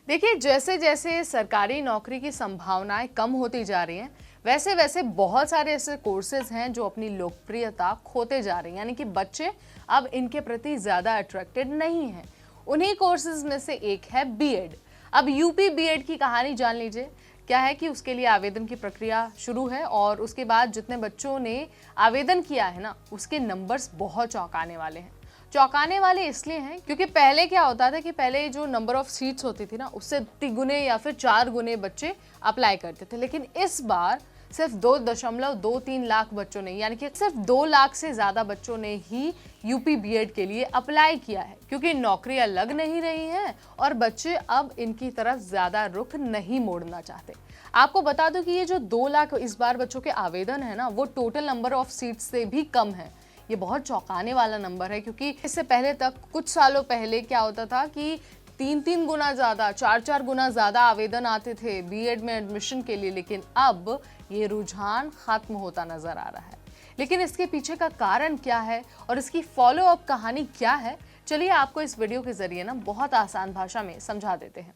देखिए, जैसे जैसे सरकारी नौकरी की संभावनाएं कम होती जा रही हैं, वैसे वैसे बहुत सारे ऐसे कोर्सेज हैं जो अपनी लोकप्रियता खोते जा रहे हैं, यानी कि बच्चे अब इनके प्रति ज़्यादा अट्रैक्टेड नहीं हैं। उन्हीं कोर्सेज में से एक है बीएड। अब यूपी बीएड की कहानी जान लीजिए। क्या है कि उसके लिए आवेदन की प्रक्रिया शुरू है और उसके बाद जितने बच्चों ने आवेदन किया है ना, उसके नंबर्स बहुत चौंकाने वाले हैं। चौंकाने वाले इसलिए हैं क्योंकि पहले क्या होता था कि पहले जो नंबर ऑफ सीट्स होती थी ना, उससे 3 या फिर 4 गुने बच्चे अप्लाई करते थे। लेकिन इस बार सिर्फ 2.23 लाख बच्चों ने, यानी कि सिर्फ 2 लाख से ज्यादा बच्चों ने ही यूपी बीएड के लिए अप्लाई किया है, क्योंकि नौकरियां लग नहीं रही हैं और बच्चे अब इनकी तरफ ज्यादा रुख नहीं मोड़ना चाहते। आपको बता दूं कि ये जो 2 लाख इस बार बच्चों के आवेदन है ना, वो टोटल नंबर ऑफ सीट्स से भी कम है। ये बहुत चौंकाने वाला नंबर है, क्योंकि इससे पहले तक कुछ सालों पहले क्या होता था कि 3 गुना ज्यादा, 4 गुना ज्यादा आवेदन आते थे बीएड में एडमिशन के लिए। लेकिन अब ये रुझान खत्म होता नजर आ रहा है। लेकिन इसके पीछे का कारण क्या है और इसकी फॉलो अप कहानी क्या है, चलिए आपको इस वीडियो के जरिए ना बहुत आसान भाषा में समझा देते हैं।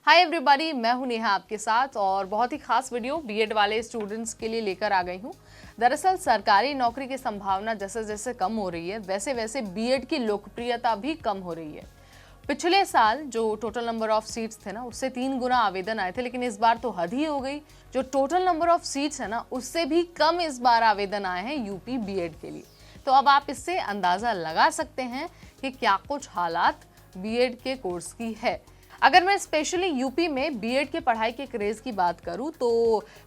हाय एवरीबॉडी, मैं हूं नेहा आपके साथ और बहुत ही खास वीडियो बीएड वाले स्टूडेंट्स के लिए लेकर आ गई हूं। दरअसल सरकारी नौकरी की संभावना जैसे जैसे कम हो रही है, वैसे वैसे बीएड की लोकप्रियता भी कम हो रही है। पिछले साल जो टोटल नंबर ऑफ सीट्स थे ना, उससे 3 गुना आवेदन आए थे, लेकिन इस बार तो हद ही हो गई। जो टोटल नंबर ऑफ सीट्स है ना, उससे भी कम इस बार आवेदन आए हैं यूपी बीएड के लिए। तो अब आप इससे अंदाजा लगा सकते हैं कि क्या कुछ हालात बीएड के कोर्स की है। अगर मैं स्पेशली यूपी में बीएड के पढ़ाई के क्रेज की बात करूं तो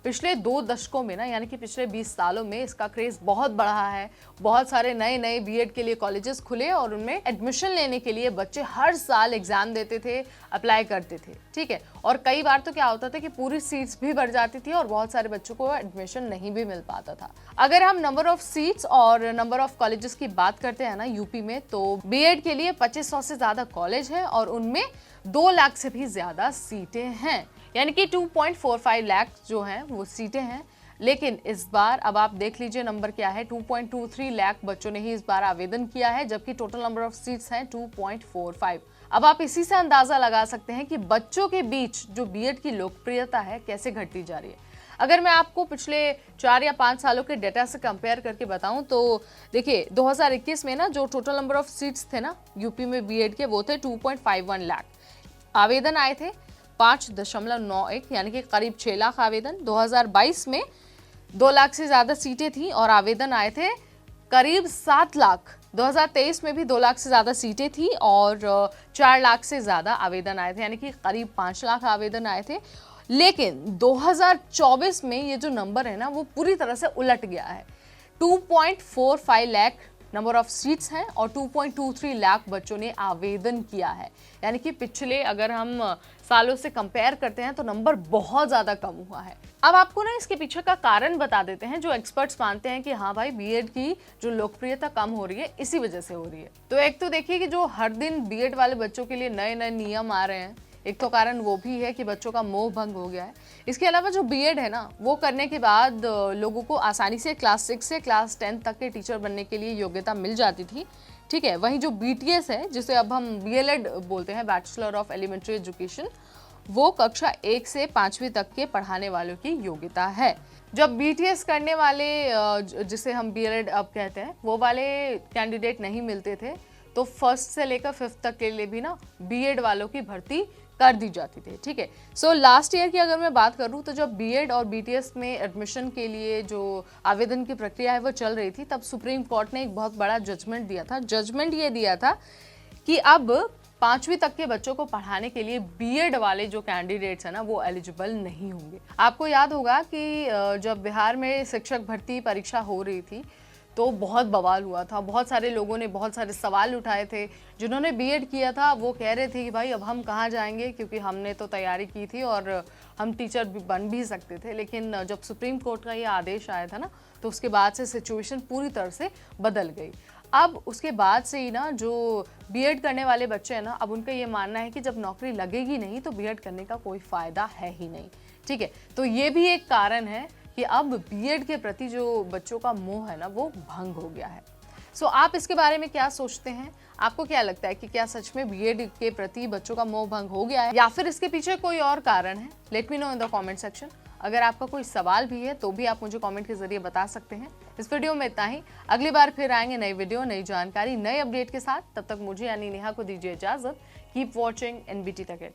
पिछले 2 दशकों में ना, यानी कि पिछले 20 सालों में इसका क्रेज बहुत बढ़ा है। बहुत सारे नए नए बीएड के लिए कॉलेजेस खुले और उनमें एडमिशन लेने के लिए बच्चे हर साल एग्जाम देते थे, अप्लाई करते थे। ठीक है, और कई बार तो क्या होता था कि पूरी सीट्स भी भर जाती थी और बहुत सारे बच्चों को एडमिशन नहीं भी मिल पाता था। अगर हम नंबर ऑफ सीट्स और नंबर ऑफ कॉलेजेस की बात करते हैं ना यूपी में, तो बीएड के लिए 2500 से ज्यादा कॉलेज है और उनमें 2 लाख से भी ज्यादा सीटें हैं, यानी कि 2.45 लाख जो हैं वो सीटें हैं। लेकिन इस बार अब आप देख लीजिए नंबर क्या है, 2.23 लाख बच्चों ने ही इस बार आवेदन किया है, जबकि टोटल नंबर ऑफ सीट्स हैं 2.45। अब आप इसी से अंदाजा लगा सकते हैं कि बच्चों के बीच जो बीएड की लोकप्रियता है कैसे घटती जा रही है। अगर मैं आपको पिछले 4 या 5 सालों के डेटा से कंपेयर करके बताऊं तो देखिए, 2021 में ना जो टोटल नंबर ऑफ सीट्स थे ना यूपी में बीएड के, वो थे 2.51 लाख। आवेदन आए थे 5.91, यानी कि करीब 6 लाख आवेदन। 2022 में 2 लाख से ज़्यादा सीटें थी और आवेदन आए थे करीब 7 लाख। 2023 में भी 2 लाख से ज़्यादा सीटें थी और 4 लाख से ज़्यादा आवेदन आए थे, यानी कि करीब 5 लाख आवेदन आए थे। लेकिन 2024 में ये जो नंबर है ना, वो पूरी तरह से उलट गया है। 2.45 लाख नंबर ऑफ सीट्स हैं और 2.23 लाख बच्चों ने आवेदन किया है, यानी कि पिछले अगर हम सालों से कंपेयर करते हैं तो नंबर बहुत ज़्यादा कम हुआ है। अब आपको ना इसके पीछे का कारण बता देते हैं, जो एक्सपर्ट्स मानते हैं कि हाँ भाई, बीएड की जो लोकप्रियता कम हो रही है इसी वजह से हो रही है। तो एक तो देखिए कि जो हर दिन बीएड वाले बच्चों के लिए नए नए नियम आ रहे हैं, एक तो कारण वो भी है कि बच्चों का मोह भंग हो गया है। इसके अलावा जो बीएड है ना, वो करने के बाद लोगों को आसानी से क्लास 6 से क्लास 10 तक के टीचर बनने के लिए योग्यता मिल जाती थी। ठीक है, वहीं जो बीटीएस है, जिसे अब हम बीएलएड बोलते हैं, बैचलर ऑफ एलिमेंट्री एजुकेशन, वो कक्षा 1 से 5वीं तक के पढ़ाने वालों की योग्यता है। जब बीटीएस करने वाले, जिसे हम बीएलएड अब कहते हैं, वो वाले कैंडिडेट नहीं मिलते थे, तो 1st से लेकर 5th तक के लिए भी ना बीएड वालों की भर्ती कर दी जाती थी। ठीक है, सो लास्ट ईयर की अगर मैं बात करूं तो जब बीएड और बीटीएस में एडमिशन के लिए जो आवेदन की प्रक्रिया है वो चल रही थी, तब सुप्रीम कोर्ट ने एक बहुत बड़ा जजमेंट दिया था। जजमेंट ये दिया था कि अब 5वीं तक के बच्चों को पढ़ाने के लिए बीएड वाले जो कैंडिडेट्स हैं ना, वो एलिजिबल नहीं होंगे। आपको याद होगा कि जब बिहार में शिक्षक भर्ती परीक्षा हो रही थी तो बहुत बवाल हुआ था। बहुत सारे लोगों ने बहुत सारे सवाल उठाए थे। जिन्होंने बीएड किया था वो कह रहे थे कि भाई अब हम कहाँ जाएंगे, क्योंकि हमने तो तैयारी की थी और हम टीचर भी बन भी सकते थे। लेकिन जब सुप्रीम कोर्ट का ये आदेश आया था ना, तो उसके बाद से सिचुएशन पूरी तरह से बदल गई। अब उसके बाद से ही ना जो बीएड करने वाले बच्चे हैं ना, अब उनका ये मानना है कि जब नौकरी लगेगी नहीं तो बीएड करने का कोई फ़ायदा है ही नहीं। ठीक है, तो ये भी एक कारण है कि अब बीएड के प्रति जो बच्चों का मोह है ना, वो भंग हो गया है। सो आप इसके बारे में क्या सोचते हैं? आपको क्या लगता है कि क्या सच में बीएड के प्रति बच्चों का मोह भंग हो गया है या फिर इसके पीछे कोई और कारण है? Let me know in the comment section. अगर आपका कोई सवाल भी है तो भी आप मुझे कमेंट के जरिए बता सकते हैं। इस वीडियो में इतना ही। अगली बार फिर आएंगे नई वीडियो, नई जानकारी, नए अपडेट के साथ। तब तक मुझे यानी नेहा को दीजिए इजाजत। Keep watching NBT ticket.